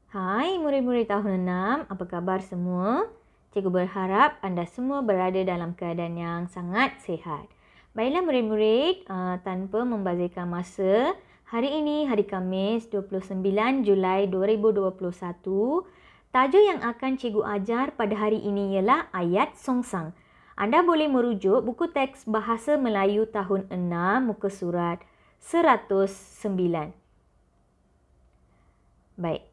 Hai murid-murid tahun 6, apa khabar semua? Cikgu berharap anda semua berada dalam keadaan yang sangat sihat. Baiklah murid-murid, tanpa membazirkan masa, hari ini hari Khamis 29 Julai 2021, tajuk yang akan cikgu ajar pada hari ini ialah ayat songsang. Anda boleh merujuk buku teks Bahasa Melayu tahun 6 muka surat 109. Baik.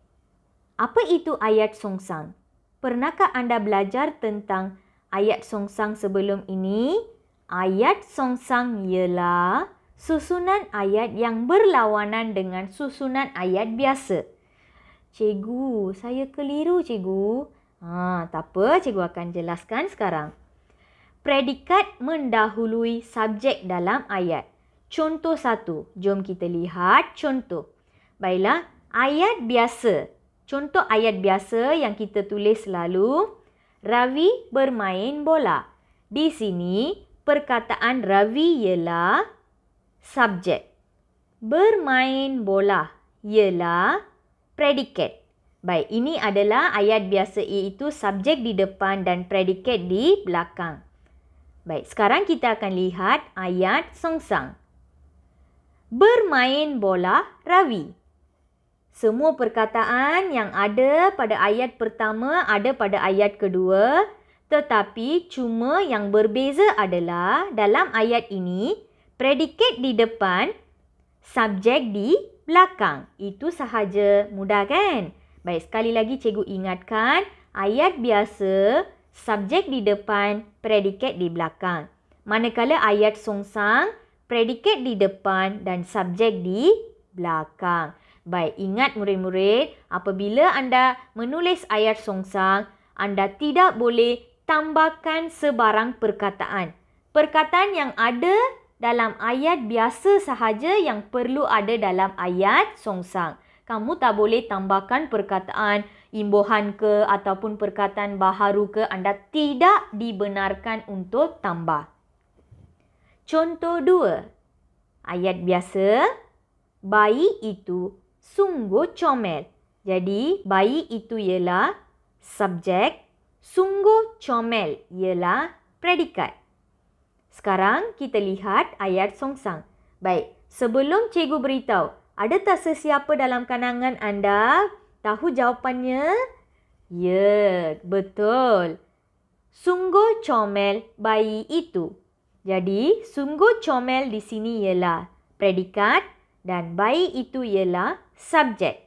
Apa itu ayat songsang? Pernahkah anda belajar tentang ayat songsang sebelum ini? Ayat songsang ialah susunan ayat yang berlawanan dengan susunan ayat biasa. Cikgu, saya keliru cikgu. Tak apa, cikgu akan jelaskan sekarang. Predikat mendahului subjek dalam ayat. Contoh 1. Jom kita lihat contoh. Baiklah, ayat biasa. Contoh ayat biasa yang kita tulis selalu, Ravi bermain bola. Di sini, perkataan Ravi ialah subjek. Bermain bola ialah predikat. Baik, ini adalah ayat biasa iaitu subjek di depan dan predikat di belakang. Baik, sekarang kita akan lihat ayat songsang. Bermain bola Ravi. Semua perkataan yang ada pada ayat pertama ada pada ayat kedua, tetapi cuma yang berbeza adalah dalam ayat ini, predikat di depan, subjek di belakang. Itu sahaja, mudah kan? Baik, sekali lagi cikgu ingatkan, ayat biasa, subjek di depan, predikat di belakang. Manakala ayat songsang, predikat di depan dan subjek di belakang. Baik, ingat murid-murid, apabila anda menulis ayat songsang, anda tidak boleh tambahkan sebarang perkataan. Perkataan yang ada dalam ayat biasa sahaja yang perlu ada dalam ayat songsang. Kamu tak boleh tambahkan perkataan imbuhan ke ataupun perkataan baharu ke, anda tidak dibenarkan untuk tambah. Contoh 2. Ayat biasa, bayi itu sungguh comel. Jadi, bayi itu ialah subjek, sungguh comel ialah predikat. Sekarang kita lihat ayat songsang. Baik, sebelum cikgu beritahu, ada tak sesiapa dalam kalangan anda tahu jawapannya? Ya, betul. Sungguh comel bayi itu. Jadi, sungguh comel di sini ialah predikat dan bayi itu ialah subjek.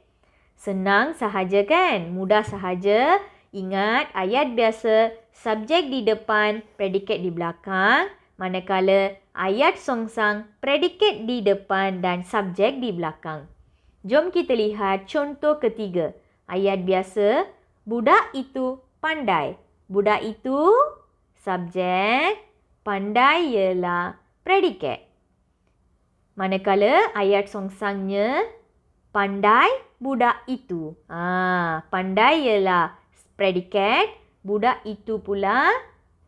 Senang sahaja kan? Mudah sahaja. Ingat, ayat biasa, subjek di depan, predikat di belakang. Manakala ayat songsang, predikat di depan dan subjek di belakang. Jom kita lihat contoh ketiga. Ayat biasa, budak itu pandai. Budak itu subjek, pandai ialah predikat. Manakala ayat songsangnya, pandai budak itu. Pandai ialah predikat, budak itu pula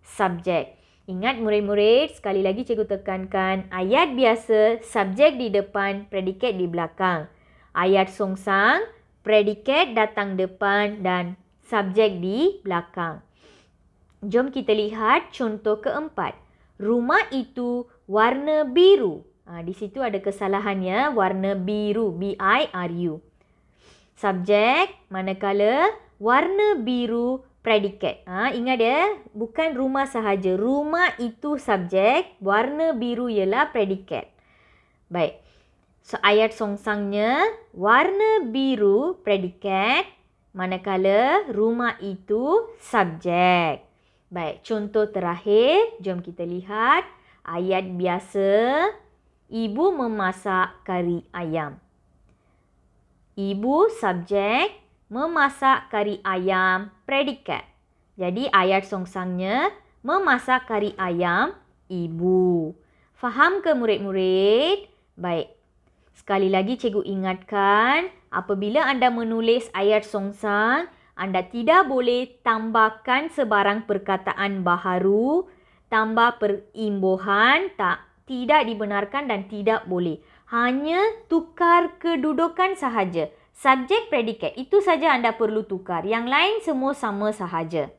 subjek. Ingat murid-murid, sekali lagi cikgu tekankan, ayat biasa, subjek di depan, predikat di belakang. Ayat songsang, predikat datang depan dan subjek di belakang. Jom kita lihat contoh keempat. Rumah itu warna biru. Di situ ada kesalahannya, warna biru, B-I-R-U. Subjek, manakala warna biru predikat. Ingat ya, bukan rumah sahaja. Rumah itu subjek, warna biru ialah predikat. Baik, so ayat songsangnya, warna biru predikat, manakala rumah itu subjek. Baik, contoh terakhir, jom kita lihat ayat biasa. Ibu memasak kari ayam. Ibu subjek, memasak kari ayam predikat. Jadi ayat songsangnya memasak kari ayam ibu. Faham ke murid-murid? Baik. Sekali lagi cikgu ingatkan, apabila anda menulis ayat songsang, anda tidak boleh tambahkan sebarang perkataan baharu, tambah perimbuhan, tidak dibenarkan dan tidak boleh. Hanya tukar kedudukan sahaja. Subjek, predikat. Itu saja anda perlu tukar. Yang lain semua sama sahaja.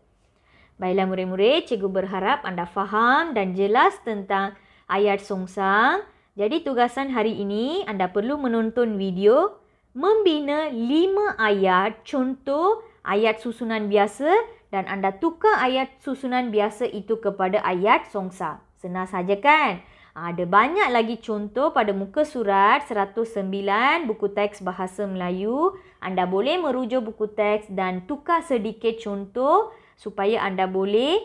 Baiklah murid-murid, cikgu berharap anda faham dan jelas tentang ayat songsang. Jadi tugasan hari ini anda perlu menonton video membina 5 ayat contoh ayat susunan biasa dan anda tukar ayat susunan biasa itu kepada ayat songsang. Senang saja kan? Ada banyak lagi contoh pada muka surat 109 buku teks Bahasa Melayu. Anda boleh merujuk buku teks dan tukar sedikit contoh supaya anda boleh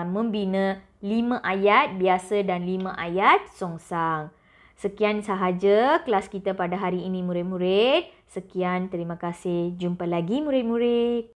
membina 5 ayat biasa dan 5 ayat songsang. Sekian sahaja kelas kita pada hari ini murid-murid. Sekian, terima kasih. Jumpa lagi murid-murid.